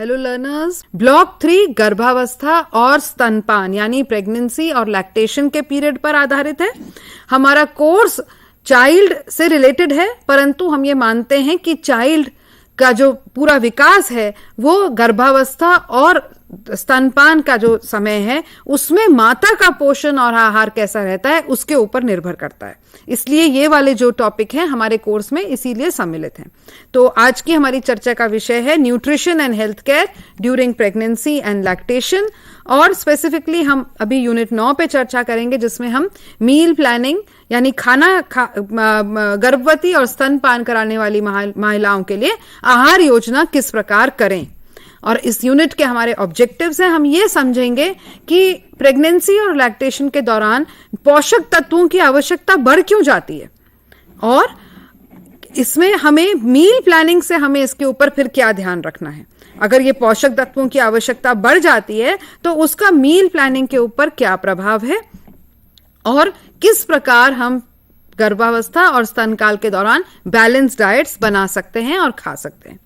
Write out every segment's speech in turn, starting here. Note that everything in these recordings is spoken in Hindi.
हेलो लर्नर्स, ब्लॉक 3 गर्भावस्था और स्तनपान यानी प्रेगनेंसी और लैक्टेशन के पीरियड पर आधारित है। हमारा कोर्स चाइल्ड से रिलेटेड है, परंतु हम ये मानते हैं कि चाइल्ड का जो पूरा विकास है वो गर्भावस्था और स्तनपान का जो समय है उसमें माता का पोषण और आहार कैसा रहता है उसके ऊपर निर्भर करता है। इसलिए ये वाले जो टॉपिक हैं हमारे कोर्स में इसीलिए सम्मिलित हैं। तो आज की हमारी चर्चा का विषय है nutrition and health care during pregnancy and lactation, और स्पेसिफिकली हम अभी यूनिट 9 पे चर्चा करेंगे जिसमें हम मील प्लानिंग यानी गर्भवती और स्तनपान कराने वाली महिलाओं के लिए आहार योजना किस प्रकार करें। और इस यूनिट के हमारे ऑब्जेक्टिव्स हैं, हम ये समझेंगे कि प्रेगनेंसी और लैक्टेशन के दौरान पोषक तत्वों की आवश्यकता बढ़ क्यों जाती है और इसमें हमें मील प्लानिंग से हमें इसके ऊपर फिर क्या ध्यान रखना है। अगर ये पोषक तत्वों की आवश्यकता बढ़ जाती है तो उसका मील प्लानिंग के ऊपर क्या प्रभाव है और किस प्रकार हम गर्भावस्था और स्तनकाल के दौरान बैलेंस डाइट्स बना सकते हैं और खा सकते हैं।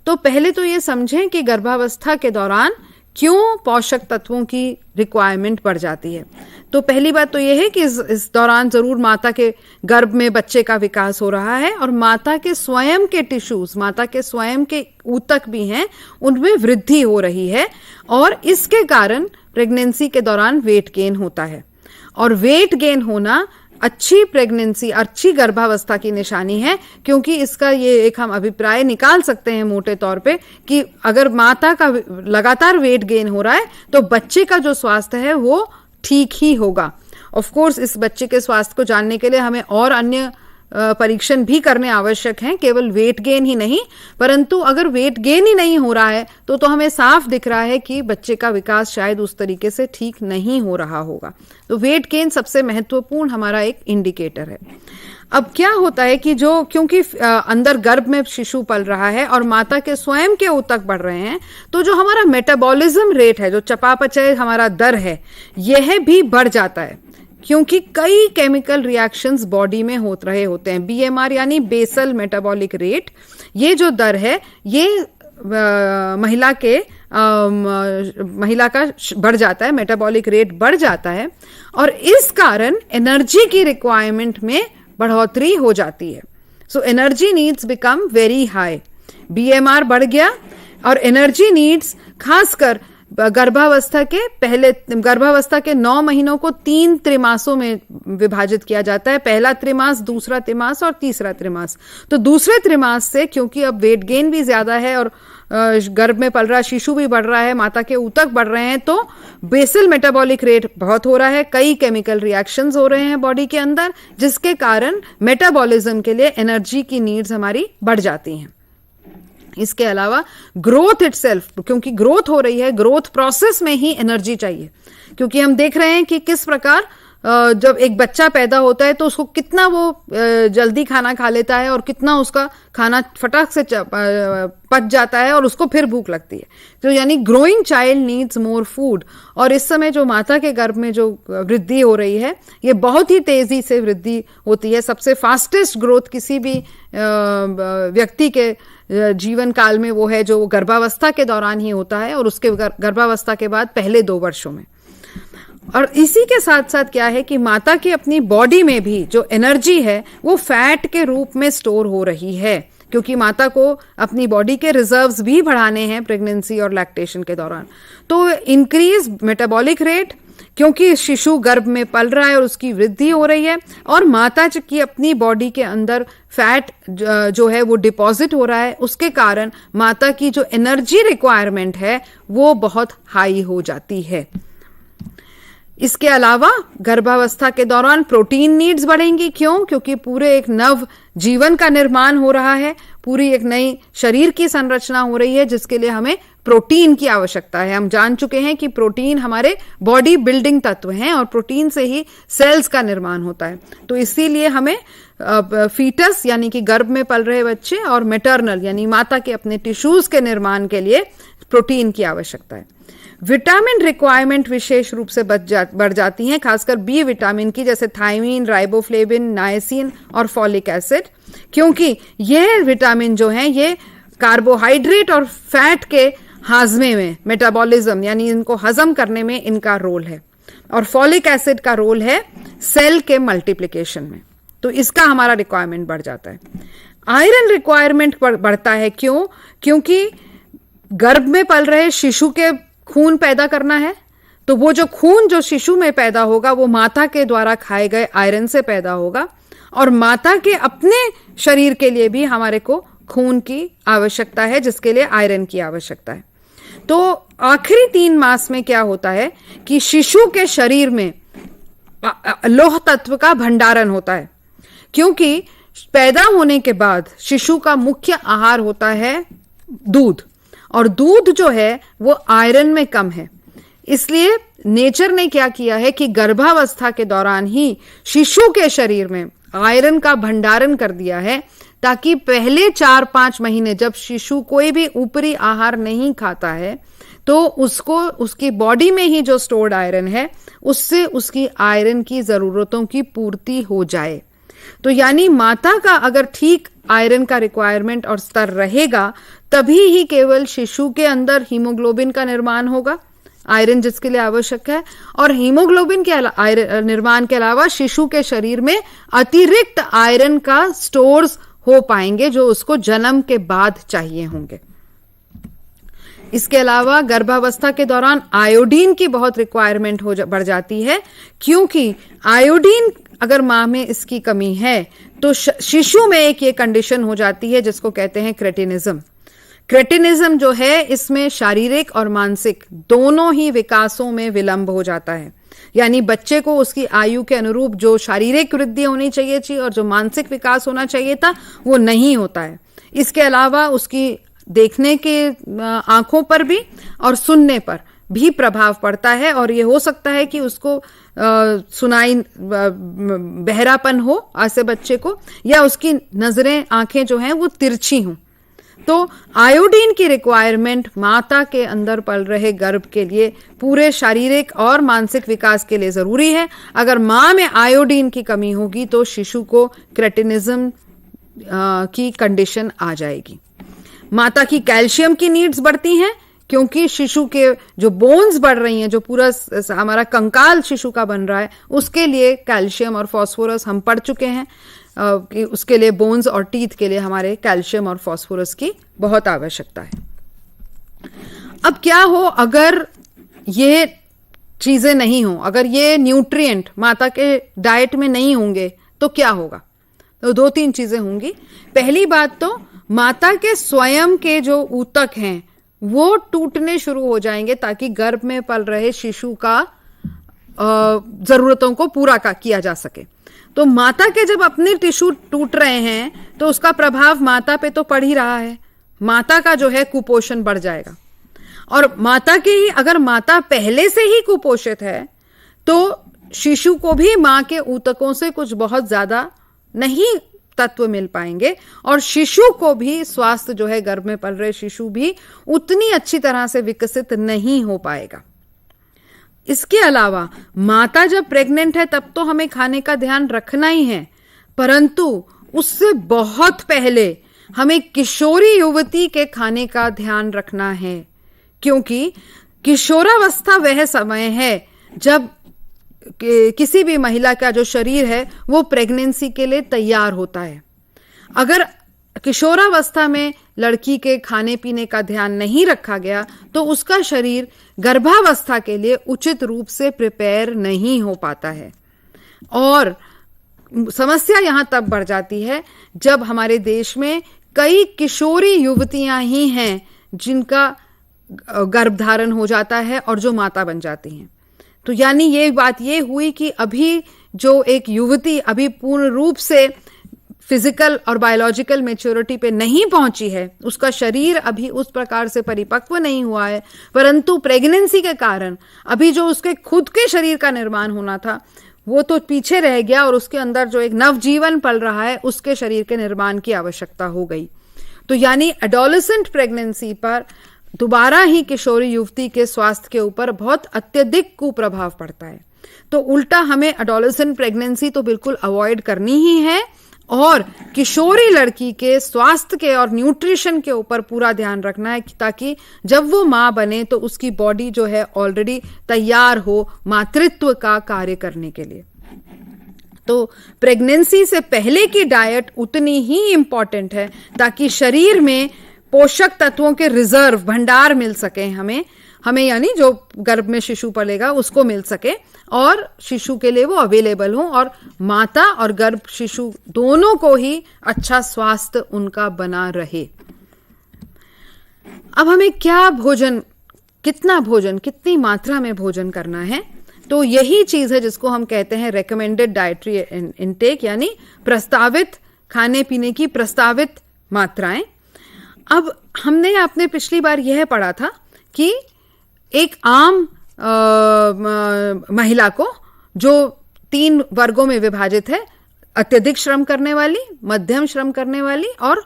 तो पहले तो ये समझें कि गर्भावस्था के दौरान क्यों पोषक तत्वों की रिक्वायरमेंट बढ़ जाती है। तो पहली बात तो यह है कि इस दौरान जरूर माता के गर्भ में बच्चे का विकास हो रहा है और माता के स्वयं के टिश्यूज, माता के स्वयं के ऊतक भी हैं, उनमें वृद्धि हो रही है और इसके कारण प्रेगनेंसी के दौरान वेट गेन होता है। और वेट गेन होना अच्छी प्रेगनेंसी, अच्छी गर्भावस्था की निशानी है, क्योंकि इसका ये एक हम अभिप्राय निकाल सकते हैं मोटे तौर पे कि अगर माता का लगातार वेट गेन हो रहा है तो बच्चे का जो स्वास्थ्य है वो ठीक ही होगा। ऑफ कोर्स इस बच्चे के स्वास्थ्य को जानने के लिए हमें और अन्य परीक्षण भी करने आवश्यक हैं, केवल वेट गेन ही नहीं। परंतु अगर वेट गेन ही नहीं हो रहा है तो हमें साफ दिख रहा है कि बच्चे का विकास शायद उस तरीके से ठीक नहीं हो रहा होगा। तो वेट गेन सबसे महत्वपूर्ण हमारा एक इंडिकेटर है। अब क्या होता है कि क्योंकि अंदर गर्भ में शिशु पल रहा है और माता के स्वयं के ऊतक बढ़ रहे हैं, तो जो हमारा मेटाबॉलिज्म रेट है, जो चयापचय हमारा दर है, यह भी बढ़ जाता है, क्योंकि कई केमिकल रिएक्शंस बॉडी में रहे होते हैं। बीएमआर यानी बेसल मेटाबॉलिक रेट, ये जो दर है ये महिला का बढ़ जाता है, मेटाबॉलिक रेट बढ़ जाता है और इस कारण एनर्जी की रिक्वायरमेंट में बढ़ोतरी हो जाती है। So energy needs become very high. BMR बढ़ गया और एनर्जी नीड्स खासकर गर्भावस्था के 9 महीनों को 3 त्रिमासों में विभाजित किया जाता है। पहला त्रिमास, दूसरा त्रिमास और तीसरा त्रिमास। तो दूसरे त्रिमास से क्योंकि अब वेट गेन भी ज्यादा है और गर्भ में पल रहा शिशु भी बढ़ रहा है, माता के ऊतक बढ़ रहे हैं, तो बेसल मेटाबॉलिक रेट बहुत हो रहा है, कई केमिकल रिएक्शंस हो रहे हैं बॉडी के अंदर, जिसके कारण मेटाबॉलिज्म के लिए एनर्जी की नीड्स हमारी बढ़ जाती हैं। इसके अलावा ग्रोथ इटसेल्फ, क्योंकि ग्रोथ हो रही है, ग्रोथ प्रोसेस में ही एनर्जी चाहिए, क्योंकि हम देख रहे हैं कि किस प्रकार जब एक बच्चा पैदा होता है तो उसको कितना वो जल्दी खाना खा लेता है और कितना उसका खाना फटाक से पच जाता है और उसको फिर भूख लगती है। तो यानी growing child needs more food. और इस समय जो माता के गर्भ में जो वृद्धि हो रही है ये बहुत ही तेजी से वृद्धि होती है। सबसे फास्टेस्ट ग्रोथ किसी भी व्यक्ति के जीवन काल में वो है जो गर्भावस्था के दौरान ही होता है और उसके गर्भावस्था के बाद पहले 2 वर्षों में। और इसी के साथ साथ क्या है कि माता की अपनी बॉडी में भी जो एनर्जी है वो फैट के रूप में स्टोर हो रही है, क्योंकि माता को अपनी बॉडी के रिजर्व्स भी बढ़ाने हैं प्रेगनेंसी और लैक्टेशन के दौरान। तो इंक्रीज मेटाबॉलिक रेट, क्योंकि शिशु गर्भ में पल रहा है और उसकी वृद्धि हो रही है और माता की अपनी बॉडी के अंदर फैट जो है वो डिपॉजिट हो रहा है, उसके कारण माता की जो एनर्जी रिक्वायरमेंट है वो बहुत हाई हो जाती है। इसके अलावा गर्भावस्था के दौरान प्रोटीन नीड्स बढ़ेंगी। क्यों? क्योंकि पूरे एक नव जीवन का निर्माण हो रहा है, पूरी एक नई शरीर की संरचना हो रही है, जिसके लिए हमें प्रोटीन की आवश्यकता है। हम जान चुके हैं कि प्रोटीन हमारे बॉडी बिल्डिंग तत्व हैं और प्रोटीन से ही सेल्स का निर्माण होता है। तो इसीलिए हमें फीटस यानी कि गर्भ में पल रहे बच्चे और मैटरनल यानी माता के अपने टिश्यूज के निर्माण के लिए प्रोटीन की आवश्यकता है। विटामिन रिक्वायरमेंट विशेष रूप से बढ़ जाती हैं, खासकर बी विटामिन की, जैसे थायमीन, राइबोफ्लेविन, नायसिन और फॉलिक एसिड, क्योंकि यह विटामिन जो हैं ये कार्बोहाइड्रेट और फैट के हाजमे में, मेटाबॉलिज्म यानी इनको हजम करने में इनका रोल है, और फॉलिक एसिड का रोल है सेल के मल्टीप्लिकेशन में। तो इसका हमारा रिक्वायरमेंट बढ़ जाता है। आयरन रिक्वायरमेंट बढ़ता है क्यों? क्योंकि गर्भ में पल रहे शिशु के खून पैदा करना है, तो वो जो खून जो शिशु में पैदा होगा वो माता के द्वारा खाए गए आयरन से पैदा होगा, और माता के अपने शरीर के लिए भी हमारे को खून की आवश्यकता है, जिसके लिए आयरन की आवश्यकता है। तो आखिरी 3 मास में क्या होता है कि शिशु के शरीर में लौह तत्व का भंडारण होता है, क्योंकि पैदा होने के बाद शिशु का मुख्य आहार होता है दूध, और दूध जो है वो आयरन में कम है। इसलिए नेचर ने क्या किया है कि गर्भावस्था के दौरान ही शिशु के शरीर में आयरन का भंडारण कर दिया है, ताकि पहले 4-5 महीने जब शिशु कोई भी ऊपरी आहार नहीं खाता है तो उसको उसकी बॉडी में ही जो स्टोर्ड आयरन है उससे उसकी आयरन की जरूरतों की पूर्ति हो जाए। तो यानी माता का अगर ठीक आयरन का रिक्वायरमेंट और स्तर रहेगा तभी ही केवल शिशु के अंदर हीमोग्लोबिन का निर्माण होगा, आयरन जिसके लिए आवश्यक है, और हीमोग्लोबिन के निर्माण के अलावा शिशु के शरीर में अतिरिक्त आयरन का स्टोर्स हो पाएंगे जो उसको जन्म के बाद चाहिए होंगे। इसके अलावा गर्भावस्था के दौरान आयोडीन की बहुत रिक्वायरमेंट बढ़ जाती है, क्योंकि आयोडीन अगर मां में इसकी कमी है तो शिशु में एक ये कंडीशन हो जाती है जिसको कहते हैं क्रेटिनिज्म। क्रेटिनिज्म जो है इसमें शारीरिक और मानसिक दोनों ही विकासों में विलंब हो जाता है, यानी बच्चे को उसकी आयु के अनुरूप जो शारीरिक वृद्धि होनी चाहिए थी और जो मानसिक विकास होना चाहिए था वो नहीं होता है। इसके अलावा उसकी देखने के आंखों पर भी और सुनने पर भी प्रभाव पड़ता है, और ये हो सकता है कि उसको सुनाई बहरापन हो ऐसे बच्चे को, या उसकी नजरें आंखें जो हैं वो तिरछी हों। तो आयोडीन की रिक्वायरमेंट माता के अंदर पल रहे गर्भ के लिए पूरे शारीरिक और मानसिक विकास के लिए जरूरी है। अगर मां में आयोडीन की कमी होगी तो शिशु को क्रेटिनिज्म की कंडीशन आ जाएगी। माता की कैल्शियम की नीड्स बढ़ती हैं, क्योंकि शिशु के जो बोन्स बढ़ रही हैं, जो पूरा हमारा कंकाल शिशु का बन रहा है, उसके लिए कैल्शियम और फास्फोरस हम पढ़ चुके हैं कि उसके लिए बोन्स और टीथ के लिए हमारे कैल्शियम और फास्फोरस की बहुत आवश्यकता है। अब क्या हो अगर ये चीजें नहीं हो, अगर ये न्यूट्रिएंट माता के डाइट में नहीं होंगे तो क्या होगा? तो 2-3 चीजें होंगी। पहली बात तो माता के स्वयं के जो ऊतक हैं वो टूटने शुरू हो जाएंगे, ताकि गर्भ में पल रहे शिशु का जरूरतों को पूरा किया जा सके। तो माता के जब अपने टिश्यू टूट रहे हैं तो उसका प्रभाव माता पे तो पड़ ही रहा है, माता का जो है कुपोषण बढ़ जाएगा। और माता की ही अगर माता पहले से ही कुपोषित है तो शिशु को भी मां के ऊतकों से कुछ बहुत ज्यादा नहीं तत्व मिल पाएंगे, और शिशु को भी स्वास्थ्य जो है गर्भ में पल रहे शिशु भी उतनी अच्छी तरह से विकसित नहीं हो पाएगा। इसके अलावा माता जब प्रेग्नेंट है तब तो हमें खाने का ध्यान रखना ही है, परंतु उससे बहुत पहले हमें किशोरी युवती के खाने का ध्यान रखना है, क्योंकि किशोरावस्था वह समय है जब किसी भी महिला का जो शरीर है वो प्रेगनेंसी के लिए तैयार होता है। अगर किशोरावस्था में लड़की के खाने पीने का ध्यान नहीं रखा गया तो उसका शरीर गर्भावस्था के लिए उचित रूप से प्रिपेयर नहीं हो पाता है, और समस्या यहां तब बढ़ जाती है जब हमारे देश में कई किशोरी युवतियां ही हैं जिनका गर्भधारण हो जाता है और जो माता बन जाती हैं। तो यानी ये बात ये हुई कि अभी जो एक युवती अभी पूर्ण रूप से फिजिकल और बायोलॉजिकल मैच्योरिटी पे नहीं पहुंची है, उसका शरीर अभी उस प्रकार से परिपक्व नहीं हुआ है, परंतु प्रेगनेंसी के कारण अभी जो उसके खुद के शरीर का निर्माण होना था वो तो पीछे रह गया, और उसके अंदर जो एक नवजीवन पल रहा है उसके शरीर के निर्माण की आवश्यकता हो गई। तो यानी एडोलेसेंट प्रेगनेंसी पर दोबारा ही किशोरी युवती के स्वास्थ्य के ऊपर बहुत अत्यधिक कुप्रभाव पड़ता है। तो उल्टा हमें एडोलेसेंट प्रेगनेंसी तो बिल्कुल अवॉइड करनी ही है, और किशोरी लड़की के स्वास्थ्य के और न्यूट्रिशन के ऊपर पूरा ध्यान रखना है ताकि जब वो माँ बने तो उसकी बॉडी जो है ऑलरेडी तैयार हो मातृत्व का कार्य करने के लिए। तो प्रेगनेंसी से पहले की डाइट उतनी ही इंपॉर्टेंट है ताकि शरीर में पोषक तत्वों के रिजर्व भंडार मिल सके हमें यानी जो गर्भ में शिशु पलेगा उसको मिल सके और शिशु के लिए वो अवेलेबल हो और माता और गर्भ शिशु दोनों को ही अच्छा स्वास्थ्य उनका बना रहे। अब हमें क्या भोजन, कितना भोजन, कितनी मात्रा में भोजन करना है, तो यही चीज है जिसको हम कहते हैं रेकमेंडेड डाइटरी इनटेक, यानी प्रस्तावित खाने पीने की प्रस्तावित मात्राएं। अब हमने आपने पिछली बार यह पढ़ा था कि एक आम महिला को जो 3 वर्गों में विभाजित है, अत्यधिक श्रम करने वाली, मध्यम श्रम करने वाली और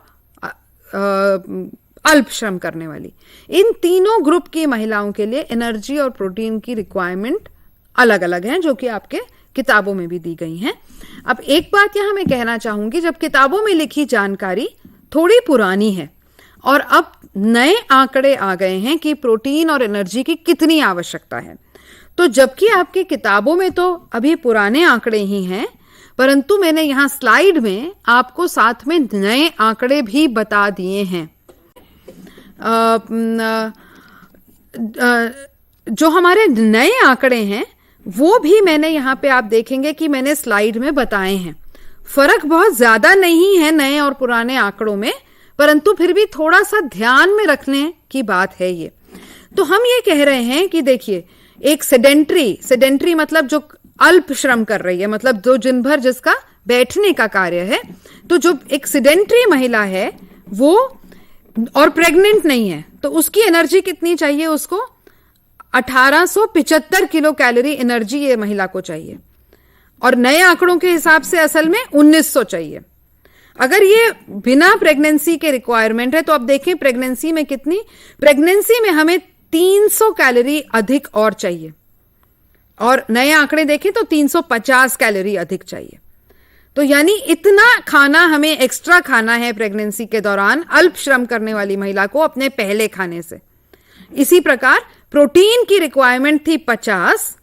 अल्प श्रम करने वाली, इन तीनों ग्रुप की महिलाओं के लिए एनर्जी और प्रोटीन की रिक्वायरमेंट अलग अलग हैं, जो कि आपके किताबों में भी दी गई हैं। अब एक बात यहां मैं कहना चाहूंगी, जब किताबों में लिखी जानकारी थोड़ी पुरानी है और अब नए आंकड़े आ गए हैं कि प्रोटीन और एनर्जी की कितनी आवश्यकता है, तो जबकि आपकी किताबों में तो अभी पुराने आंकड़े ही हैं, परंतु मैंने यहां स्लाइड में आपको साथ में नए आंकड़े भी बता दिए हैं। जो हमारे नए आंकड़े हैं वो भी मैंने यहां पे आप देखेंगे कि मैंने स्लाइड में बताए हैं। फर्क बहुत ज्यादा नहीं है नए और पुराने आंकड़ों में, परंतु फिर भी थोड़ा सा ध्यान में रखने की बात है ये। तो हम ये कह रहे हैं कि देखिए, एक सेडेंट्री मतलब जो अल्प श्रम कर रही है, मतलब जो दिन भर जिसका बैठने का कार्य है, तो जो एक सेडेंट्री महिला है वो और प्रेग्नेंट नहीं है, तो उसकी एनर्जी कितनी चाहिए, उसको 1875 किलो कैलोरी एनर्जी ये महिला को चाहिए, और नए आंकड़ों के हिसाब से असल में 1900 चाहिए। अगर ये बिना प्रेगनेंसी के रिक्वायरमेंट है तो अब देखें प्रेगनेंसी में कितनी, प्रेगनेंसी में हमें 300 कैलोरी अधिक और चाहिए, और नए आंकड़े देखें तो 350 कैलोरी अधिक चाहिए। तो यानी इतना खाना हमें एक्स्ट्रा खाना है प्रेगनेंसी के दौरान अल्प श्रम करने वाली महिला को अपने पहले खाने से। इसी प्रकार प्रोटीन की रिक्वायरमेंट थी 50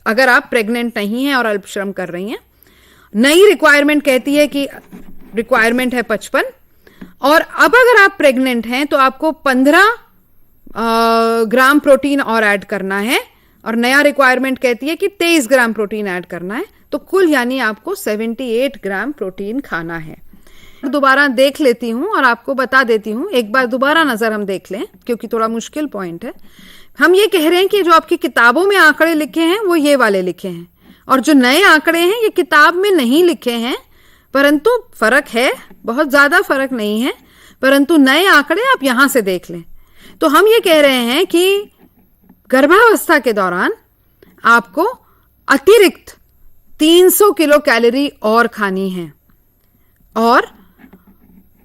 अगर आप प्रेग्नेंट नहीं हैं और अल्प श्रम कर रही हैं। नई रिक्वायरमेंट कहती है कि रिक्वायरमेंट है 55, और अब अगर आप प्रेग्नेंट हैं तो आपको 15 ग्राम प्रोटीन और ऐड करना है, और नया रिक्वायरमेंट कहती है कि 23 ग्राम प्रोटीन ऐड करना है, तो कुल यानी आपको 78 ग्राम प्रोटीन खाना है। दोबारा देख लेती हूं और आपको बता देती हूं, एक बार दोबारा नजर हम देख लें क्योंकि थोड़ा मुश्किल पॉइंट है। हम ये कह रहे हैं कि जो आपकी किताबों में आंकड़े लिखे हैं वो ये वाले लिखे हैं, और जो नए आंकड़े हैं ये किताब में नहीं लिखे हैं, परंतु फर्क है, बहुत ज्यादा फर्क नहीं है, परंतु नए आंकड़े आप यहां से देख लें। तो हम ये कह रहे हैं कि गर्भावस्था के दौरान आपको अतिरिक्त 300 किलो कैलोरी और खानी है, और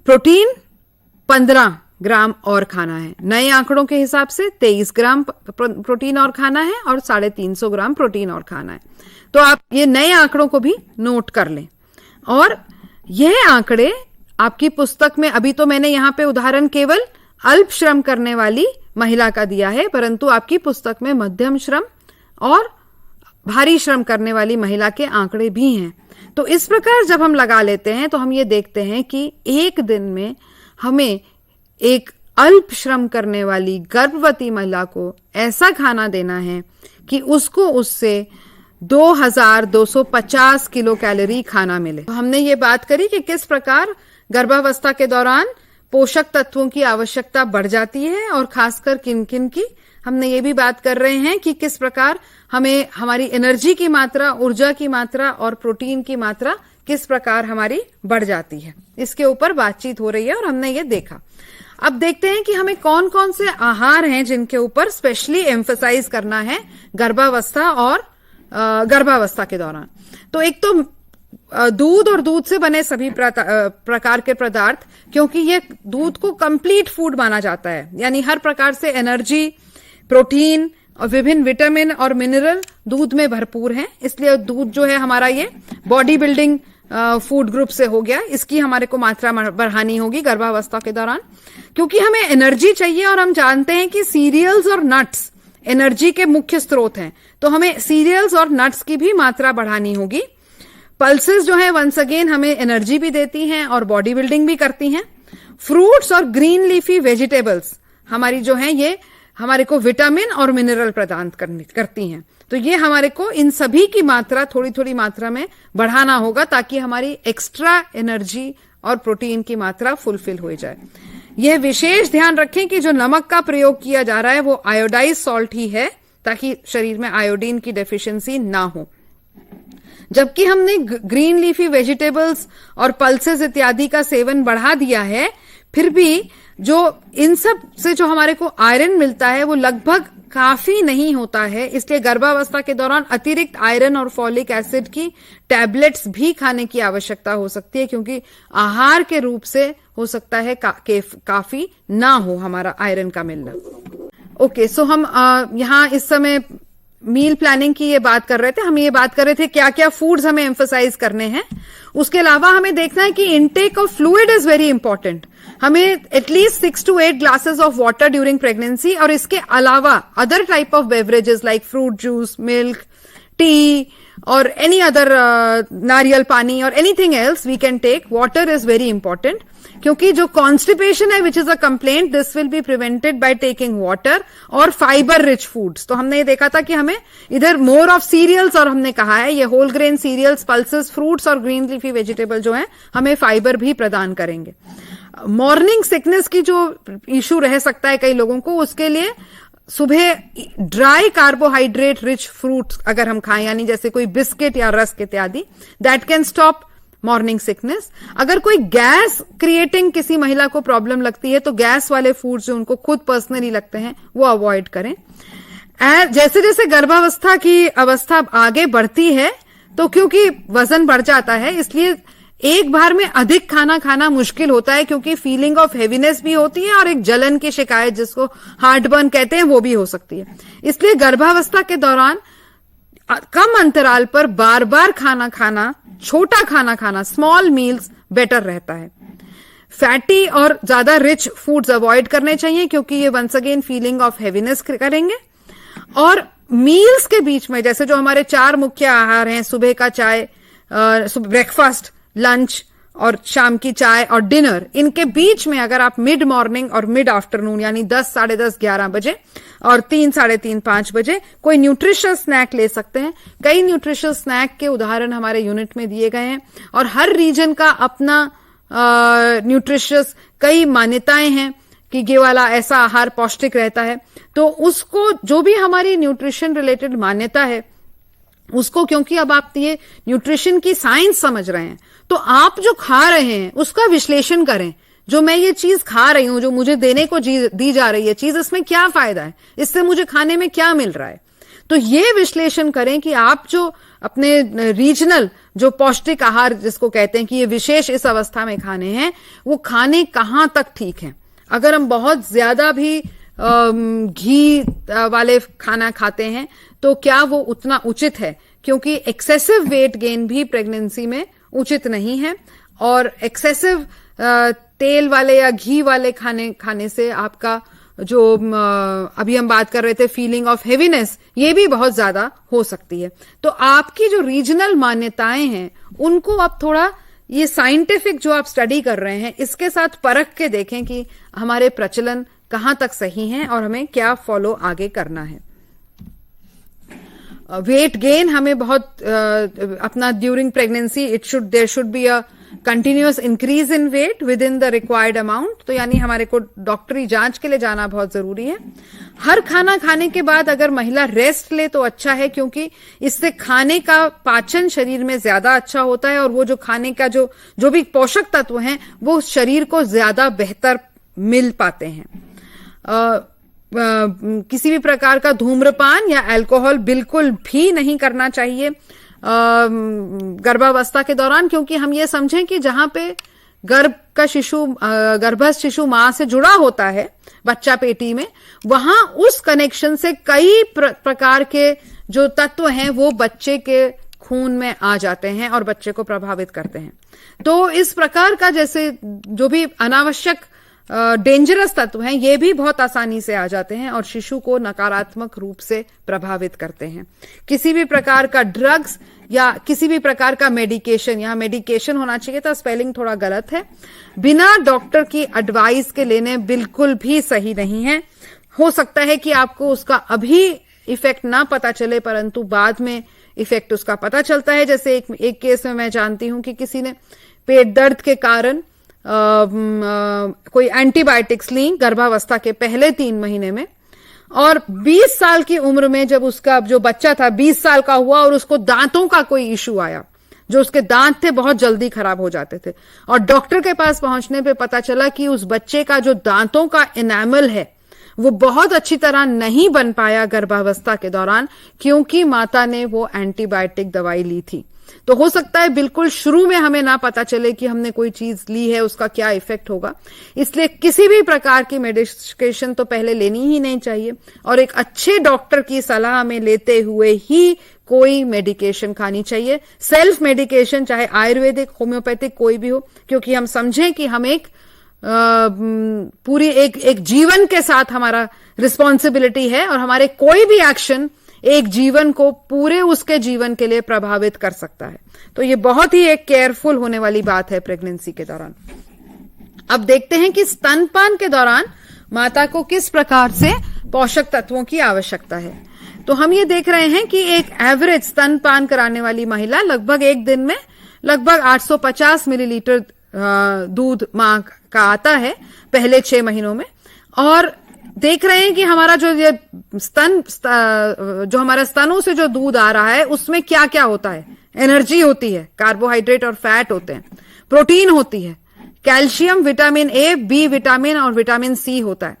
प्रोटीन 15 ग्राम और खाना है। नए आंकड़ों के हिसाब से 23 ग्राम प्रोटीन और खाना है और 350 ग्राम प्रोटीन और खाना है। तो आप ये नए आंकड़ों को भी नोट कर लें, और यह आंकड़े आपकी पुस्तक में, अभी तो मैंने यहां पे उदाहरण केवल अल्प श्रम करने वाली महिला का दिया है, परंतु आपकी पुस्तक में मध्यम श्रम और भारी श्रम करने वाली महिला के आंकड़े भी हैं। तो इस प्रकार जब हम लगा लेते हैं तो हम ये देखते हैं कि एक दिन में हमें एक अल्प श्रम करने वाली गर्भवती महिला को ऐसा खाना देना है कि उसको उससे 2250 किलो कैलोरी खाना मिले। तो हमने ये बात करी कि किस प्रकार गर्भावस्था के दौरान पोषक तत्वों की आवश्यकता बढ़ जाती है, और खासकर किन किन की। हमने ये भी बात कर रहे हैं कि किस प्रकार हमें हमारी एनर्जी की मात्रा, ऊर्जा की मात्रा और प्रोटीन की मात्रा किस प्रकार हमारी बढ़ जाती है, इसके ऊपर बातचीत हो रही है और हमने ये देखा। अब देखते हैं कि हमें कौन कौन से आहार हैं जिनके ऊपर स्पेशली एम्फसाइज करना है गर्भावस्था और गर्भावस्था के दौरान। तो एक तो दूध और दूध से बने सभी प्रकार के पदार्थ, क्योंकि ये दूध को कंप्लीट फूड माना जाता है, यानी हर प्रकार से एनर्जी, प्रोटीन और विभिन्न विटामिन और मिनरल दूध में भरपूर हैं, इसलिए दूध जो है हमारा ये बॉडी बिल्डिंग फूड ग्रुप से हो गया, इसकी हमारे को मात्रा बढ़ानी होगी गर्भावस्था के दौरान, क्योंकि हमें एनर्जी चाहिए और हम जानते हैं कि सीरियल्स और नट्स एनर्जी के मुख्य स्रोत हैं, तो हमें सीरियल्स और नट्स की भी मात्रा बढ़ानी होगी। पल्सेस जो है वंस अगेन हमें एनर्जी भी देती हैं और बॉडी बिल्डिंग भी करती हैं। फ्रूट्स और ग्रीन लीफी वेजिटेबल्स हमारी जो है ये हमारे को विटामिन और मिनरल प्रदान करती हैं, तो ये हमारे को इन सभी की मात्रा थोड़ी थोड़ी मात्रा में बढ़ाना होगा ताकि हमारी एक्स्ट्रा एनर्जी और प्रोटीन की मात्रा फुलफिल हो जाए। यह विशेष ध्यान रखें कि जो नमक का प्रयोग किया जा रहा है वो आयोडाइज सॉल्ट ही है ताकि शरीर में आयोडीन की डेफिशिएंसी ना हो। जबकि हमने ग्रीन लीफी वेजिटेबल्स और पल्सेस इत्यादि का सेवन बढ़ा दिया है, फिर भी जो इन सब से जो हमारे को आयरन मिलता है वो लगभग काफी नहीं होता है, इसलिए गर्भावस्था के दौरान अतिरिक्त आयरन और फॉलिक एसिड की टैबलेट्स भी खाने की आवश्यकता हो सकती है, क्योंकि आहार के रूप से हो सकता है काफी ना हो हमारा आयरन का मिलना। ओके, सो हम यहाँ इस समय मील प्लानिंग की ये बात कर रहे थे, हम ये बात कर रहे थे क्या क्या फूड्स हमें एम्फसाइज करने हैं। उसके अलावा हमें देखना है कि intake of fluid is very important. हमें at least 6 to 8 glasses of water during pregnancy, और इसके अलावा other type of beverages like fruit juice, milk, tea और एनी अदर नारियल पानी और anything else we can take. Water is very important, क्योंकि जो कॉन्स्टिपेशन है which is a complaint, this will be prevented by taking water और फाइबर रिच फूड्स। तो हमने ये देखा था कि हमें इधर मोर ऑफ सीरियल्स, और हमने कहा है ये whole grain cereals, pulses, fruits और ग्रीन लीफी वेजिटेबल जो है हमें फाइबर भी प्रदान करेंगे। मॉर्निंग सिकनेस की जो इश्यू रह सकता है कई लोगों को, उसके लिए सुबह ड्राई कार्बोहाइड्रेट रिच फ्रूट्स अगर हम खाएं, यानी जैसे कोई बिस्किट या रस्क इत्यादि, that can stop morning sickness. अगर कोई गैस क्रिएटिंग किसी महिला को प्रॉब्लम लगती है तो गैस वाले फूड्स जो उनको खुद पर्सनली लगते हैं वो अवॉइड करें। जैसे जैसे गर्भावस्था की अवस्था आगे बढ़ती है तो क्योंकि वजन बढ़ जाता है, इसलिए एक बार में अधिक खाना खाना मुश्किल होता है, क्योंकि फीलिंग ऑफ हेवीनेस भी होती है और एक जलन की शिकायत जिसको हार्टबर्न कहते हैं वो भी हो सकती है। इसलिए गर्भावस्था के दौरान कम अंतराल पर बार बार खाना खाना, छोटा खाना खाना, स्मॉल मील्स बेटर रहता है। फैटी और ज्यादा रिच फूड्स अवॉइड करने चाहिए, क्योंकि ये once again feeling of heaviness करेंगे। और मील्स के बीच में जैसे जो हमारे 4 मुख्य आहार हैं, सुबह का चाय, ब्रेकफास्ट, लंच और शाम की चाय और डिनर, इनके बीच में अगर आप मिड मॉर्निंग और मिड आफ्टरनून यानी 10, साढ़े 10, 11 बजे और 3, साढ़े 3, 5 बजे कोई न्यूट्रिशियस स्नैक ले सकते हैं। कई न्यूट्रिशियस स्नैक के उदाहरण हमारे यूनिट में दिए गए हैं और हर रीजन का अपना न्यूट्रिशियस कई मान्यताएं हैं कि ये वाला ऐसा आहार पौष्टिक रहता है। तो उसको जो भी हमारी न्यूट्रिशन रिलेटेड मान्यता है उसको, क्योंकि अब आप ये न्यूट्रिशन की साइंस समझ रहे हैं, तो आप जो खा रहे हैं उसका विश्लेषण करें। जो मैं ये चीज खा रही हूं, जो मुझे देने को दी जा रही है चीज, इसमें क्या फायदा है, इससे मुझे खाने में क्या मिल रहा है। तो ये विश्लेषण करें कि आप जो अपने रीजनल जो पौष्टिक आहार जिसको कहते हैं कि ये विशेष इस अवस्था में खाने हैं, वो खाने कहाँ तक ठीक है। अगर हम बहुत ज्यादा भी घी वाले खाना खाते हैं तो क्या वो उतना उचित है, क्योंकि एक्सेसिव वेट गेन भी प्रेगनेंसी में उचित नहीं है। और एक्सेसिव तेल वाले या घी वाले खाने से आपका जो अभी हम बात कर रहे थे फीलिंग ऑफ हेवीनेस, ये भी बहुत ज्यादा हो सकती है। तो आपकी जो रीजनल मान्यताएं हैं उनको आप थोड़ा ये साइंटिफिक जो आप स्टडी कर रहे हैं इसके साथ परख के देखें कि हमारे प्रचलन कहां तक सही हैं और हमें क्या फॉलो आगे करना है। वेट गेन हमें बहुत अपना during pregnancy there should be a continuous increase in weight within the required amount. तो यानी हमारे को डॉक्टरी जांच के लिए जाना बहुत जरूरी है। हर खाना खाने के बाद अगर महिला रेस्ट ले तो अच्छा है, क्योंकि इससे खाने का पाचन शरीर में ज्यादा अच्छा होता है और वो जो खाने का जो भी पोषक तत्व हैं वो शरीर को ज्यादा बेहतर मिल पाते हैं। किसी भी प्रकार का धूम्रपान या अल्कोहल बिल्कुल भी नहीं करना चाहिए गर्भावस्था के दौरान, क्योंकि हम ये समझें कि जहां पे गर्भस्थ शिशु मां से जुड़ा होता है, बच्चा पेटी में, वहां उस कनेक्शन से कई प्रकार के जो तत्व हैं वो बच्चे के खून में आ जाते हैं और बच्चे को प्रभावित करते हैं। तो इस प्रकार का जैसे जो भी अनावश्यक डेंजरस तत्व हैं, ये भी बहुत आसानी से आ जाते हैं और शिशु को नकारात्मक रूप से प्रभावित करते हैं। किसी भी प्रकार का ड्रग्स या किसी भी प्रकार का मेडिकेशन, यहाँ मेडिकेशन होना चाहिए था, स्पेलिंग थोड़ा गलत है, बिना डॉक्टर की एडवाइस के लेने बिल्कुल भी सही नहीं है। हो सकता है कि आपको उसका अभी इफेक्ट ना पता चले, परंतु बाद में इफेक्ट उसका पता चलता है। जैसे एक केस में मैं जानती हूं कि किसी ने पेट दर्द के कारण कोई एंटीबायोटिक्स ली गर्भावस्था के पहले 3 महीने में, और 20 साल की उम्र में जब उसका जो बच्चा था 20 साल का हुआ और उसको दांतों का कोई इशू आया, जो उसके दांत थे बहुत जल्दी खराब हो जाते थे, और डॉक्टर के पास पहुंचने पे पता चला कि उस बच्चे का जो दांतों का एनामल है वो बहुत अच्छी तरह नहीं बन पाया गर्भावस्था के दौरान, क्योंकि माता ने वो एंटीबायोटिक दवाई ली थी। तो हो सकता है बिल्कुल शुरू में हमें ना पता चले कि हमने कोई चीज ली है, उसका क्या इफेक्ट होगा। इसलिए किसी भी प्रकार की मेडिकेशन तो पहले लेनी ही नहीं चाहिए, और एक अच्छे डॉक्टर की सलाह में लेते हुए ही कोई मेडिकेशन खानी चाहिए। सेल्फ मेडिकेशन चाहे आयुर्वेदिक, होम्योपैथिक कोई भी हो, क्योंकि हम समझें कि हम एक पूरी एक जीवन के साथ हमारा रिस्पॉन्सिबिलिटी है, और हमारे कोई भी एक्शन एक जीवन को पूरे उसके जीवन के लिए प्रभावित कर सकता है। तो ये बहुत ही एक केयरफुल होने वाली बात है प्रेगनेंसी के दौरान। अब देखते हैं कि स्तनपान के दौरान माता को किस प्रकार से पोषक तत्वों की आवश्यकता है। तो हम ये देख रहे हैं कि एक एवरेज स्तनपान कराने वाली महिला लगभग एक दिन में लगभग 850 मिलीलीटर दूध मां का आता है पहले 6 महीनों में। और देख रहे हैं कि हमारा जो ये जो हमारा स्तनों से जो दूध आ रहा है उसमें क्या क्या होता है। एनर्जी होती है, कार्बोहाइड्रेट और फैट होते हैं, प्रोटीन होती है, calcium, vitamin A, B vitamin और विटामिन सी होता है।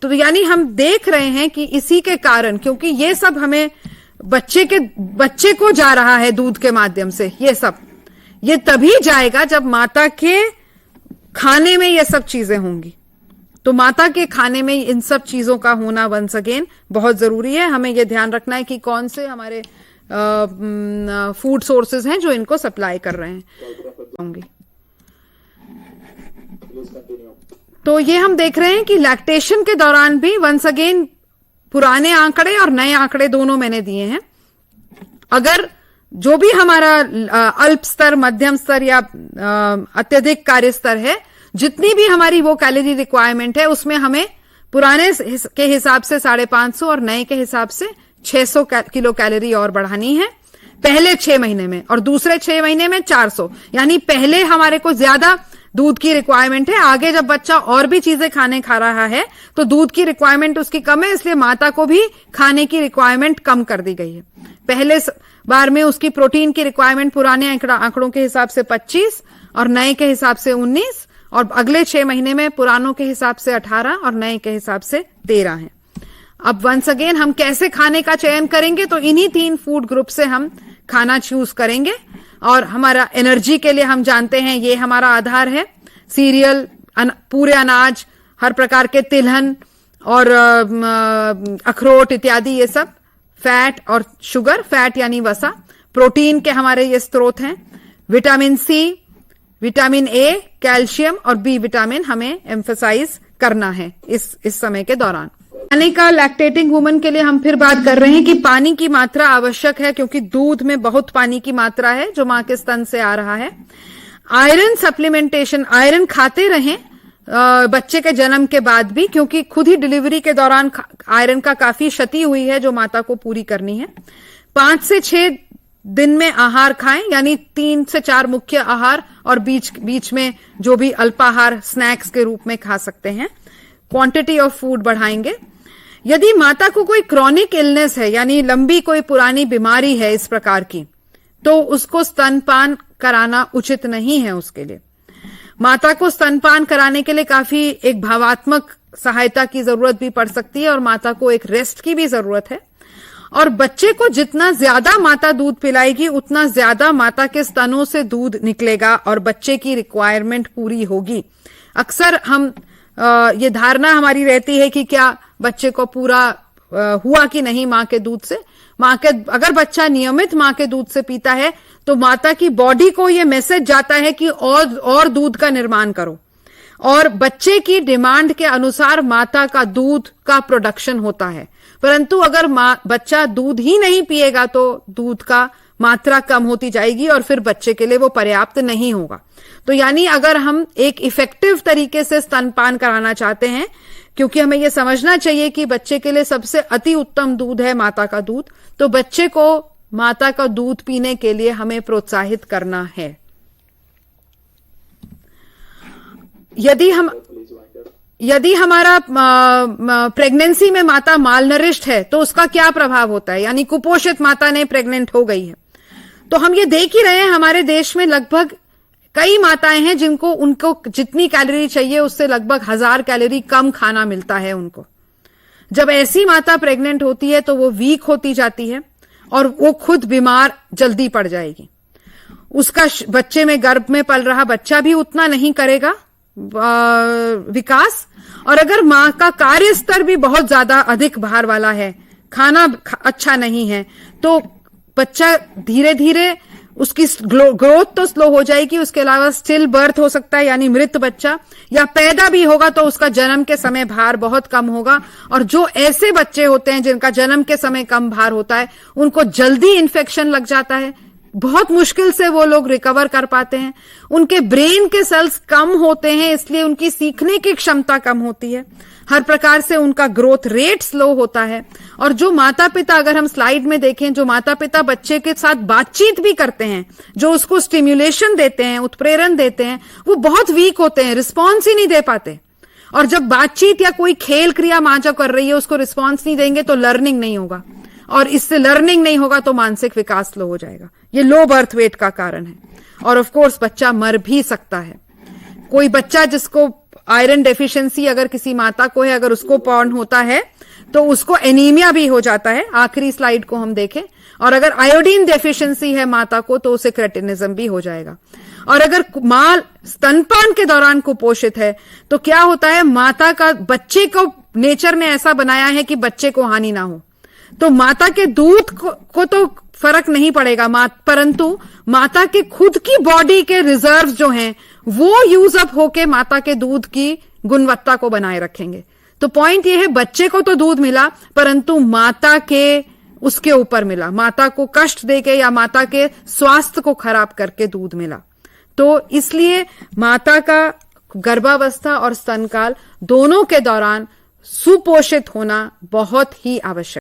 तो यानी हम देख रहे हैं कि इसी के कारण, क्योंकि ये सब हमें बच्चे को जा रहा है दूध के माध्यम से, ये तभी जाएगा जब माता के खाने में ये सब चीजें होंगी। तो माता के खाने में इन सब चीजों का होना वंस अगेन बहुत जरूरी है। हमें यह ध्यान रखना है कि कौन से हमारे फूड सोर्सेज हैं जो इनको सप्लाई कर रहे हैं। तो ये हम देख रहे हैं कि लैक्टेशन के दौरान भी वंस अगेन पुराने आंकड़े और नए आंकड़े दोनों मैंने दिए हैं। अगर जो भी हमारा अल्प स्तर, मध्यम स्तर या अत्यधिक कार्य स्तर है, जितनी भी हमारी वो कैलोरी रिक्वायरमेंट है उसमें हमें पुराने के हिसाब से 550 और नए के हिसाब से 600 किलो कैलोरी और बढ़ानी है पहले 6 महीने में, और दूसरे 6 महीने में 400। यानी पहले हमारे को ज्यादा दूध की रिक्वायरमेंट है, आगे जब बच्चा और भी चीजें खा रहा है तो दूध की रिक्वायरमेंट उसकी कम है, इसलिए माता को भी खाने की रिक्वायरमेंट कम कर दी गई है। पहले बार में उसकी प्रोटीन की रिक्वायरमेंट पुराने आंकड़ों के हिसाब से 25 और नए के हिसाब से 19, और अगले 6 महीने में पुरानों के हिसाब से 18 और नए के हिसाब से 13 है। अब वंस अगेन हम कैसे खाने का चयन करेंगे, तो इन्हीं 3 फूड ग्रुप से हम खाना चूज करेंगे। और हमारा एनर्जी के लिए हम जानते हैं ये हमारा आधार है, सीरियल, पूरे अनाज, हर प्रकार के तिलहन और अखरोट इत्यादि, ये सब। फैट और शुगर, फैट यानी वसा। प्रोटीन के हमारे ये स्रोत हैं। Vitamin C, vitamin A, calcium और बी विटामिन हमें एम्फसाइज करना है इस समय के दौरान। पानी का लैक्टेटिंग वुमन के लिए हम फिर बात कर रहे हैं कि पानी की मात्रा आवश्यक है, क्योंकि दूध में बहुत पानी की मात्रा है जो मां के स्तन से आ रहा है। आयरन सप्लीमेंटेशन, आयरन खाते रहें बच्चे के जन्म के बाद भी, क्योंकि खुद ही डिलीवरी के दौरान आयरन का काफी क्षति हुई है जो माता को पूरी करनी है। 5 से 6 दिन में आहार खाएं, यानी 3 से 4 मुख्य आहार और बीच में जो भी अल्पाहार स्नैक्स के रूप में खा सकते हैं। क्वांटिटी ऑफ फूड बढ़ाएंगे। यदि माता को कोई क्रॉनिक इलनेस है, यानी लंबी कोई पुरानी बीमारी है इस प्रकार की, तो उसको स्तनपान कराना उचित नहीं है। उसके लिए माता को स्तनपान कराने के लिए काफी एक भावात्मक सहायता की जरूरत भी पड़ सकती है, और माता को एक रेस्ट की भी जरूरत है। और बच्चे को जितना ज्यादा माता दूध पिलाएगी उतना ज्यादा माता के स्तनों से दूध निकलेगा और बच्चे की रिक्वायरमेंट पूरी होगी। अक्सर हम ये धारणा हमारी रहती है कि क्या बच्चे को पूरा हुआ कि नहीं मां के दूध से। अगर बच्चा नियमित मां के दूध से पीता है तो माता की बॉडी को यह मैसेज जाता है कि और दूध का निर्माण करो, और बच्चे की डिमांड के अनुसार माता का दूध का प्रोडक्शन होता है। परंतु अगर बच्चा दूध ही नहीं पिएगा तो दूध का मात्रा कम होती जाएगी और फिर बच्चे के लिए वो पर्याप्त नहीं होगा। तो यानी अगर हम एक इफेक्टिव तरीके से स्तनपान कराना चाहते हैं, क्योंकि हमें यह समझना चाहिए कि बच्चे के लिए सबसे अति उत्तम दूध है माता का दूध, तो बच्चे को माता का दूध पीने के लिए हमें प्रोत्साहित करना है। यदि हमारा प्रेगनेंसी में माता मालनरिश्ड है तो उसका क्या प्रभाव होता है, यानी कुपोषित माता ने प्रेग्नेंट हो गई है, तो हम ये देख ही रहे हैं हमारे देश में लगभग कई माताएं हैं जिनको उनको जितनी कैलोरी चाहिए उससे लगभग 1000 कैलोरी कम खाना मिलता है उनको। जब ऐसी माता प्रेग्नेंट होती है तो वो वीक होती जाती है और वो खुद बीमार जल्दी पड़ जाएगी। उसका बच्चे में गर्भ में पल रहा बच्चा भी उतना नहीं करेगा विकास, और अगर मां का कार्य स्तर भी बहुत ज्यादा अधिक भार वाला है, खाना अच्छा नहीं है, तो बच्चा धीरे धीरे उसकी ग्रोथ तो स्लो हो जाएगी, उसके अलावा स्टिल बर्थ हो सकता है यानी मृत बच्चा, या पैदा भी होगा तो उसका जन्म के समय भार बहुत कम होगा। और जो ऐसे बच्चे होते हैं जिनका जन्म के समय कम भार होता है उनको जल्दी इन्फेक्शन लग जाता है, बहुत मुश्किल से वो लोग रिकवर कर पाते हैं, उनके ब्रेन के सेल्स कम होते हैं इसलिए उनकी सीखने की क्षमता कम होती है, हर प्रकार से उनका ग्रोथ रेट स्लो होता है। और जो माता पिता, अगर हम स्लाइड में देखें, जो माता पिता बच्चे के साथ बातचीत भी करते हैं, जो उसको स्टिम्युलेशन देते हैं, उत्प्रेरण देते हैं, वो बहुत वीक होते हैं, रिस्पॉन्स ही नहीं दे पाते। और जब बातचीत या कोई खेल क्रिया मां जो कर रही है उसको रिस्पॉन्स नहीं देंगे तो लर्निंग नहीं होगा, और इससे लर्निंग नहीं होगा तो मानसिक विकास स्लो हो जाएगा। ये लो बर्थ वेट का कारण है। और ऑफ कोर्स बच्चा मर भी सकता है। कोई बच्चा जिसको आयरन डेफिशिएंसी अगर किसी माता को है, अगर उसको पॉर्न होता है तो उसको एनीमिया भी हो जाता है, आखिरी स्लाइड को हम देखें, और अगर आयोडीन डेफिशिएंसी है माता को तो उसे क्रेटिनिज्म भी हो जाएगा। और अगर मां स्तनपान के दौरान कुपोषित है तो क्या होता है, माता का बच्चे को नेचर ने ऐसा बनाया है कि बच्चे को हानि ना हो, तो माता के दूध को तो फर्क नहीं पड़ेगा, परंतु माता के खुद की बॉडी के रिजर्व जो हैं वो यूज अप होके माता के दूध की गुणवत्ता को बनाए रखेंगे। तो पॉइंट ये है, बच्चे को तो दूध मिला परंतु माता के उसके ऊपर मिला, माता को कष्ट देके या माता के स्वास्थ्य को खराब करके दूध मिला। तो इसलिए माता का गर्भावस्था और स्तनकाल दोनों के दौरान सुपोषित होना बहुत ही आवश्यक।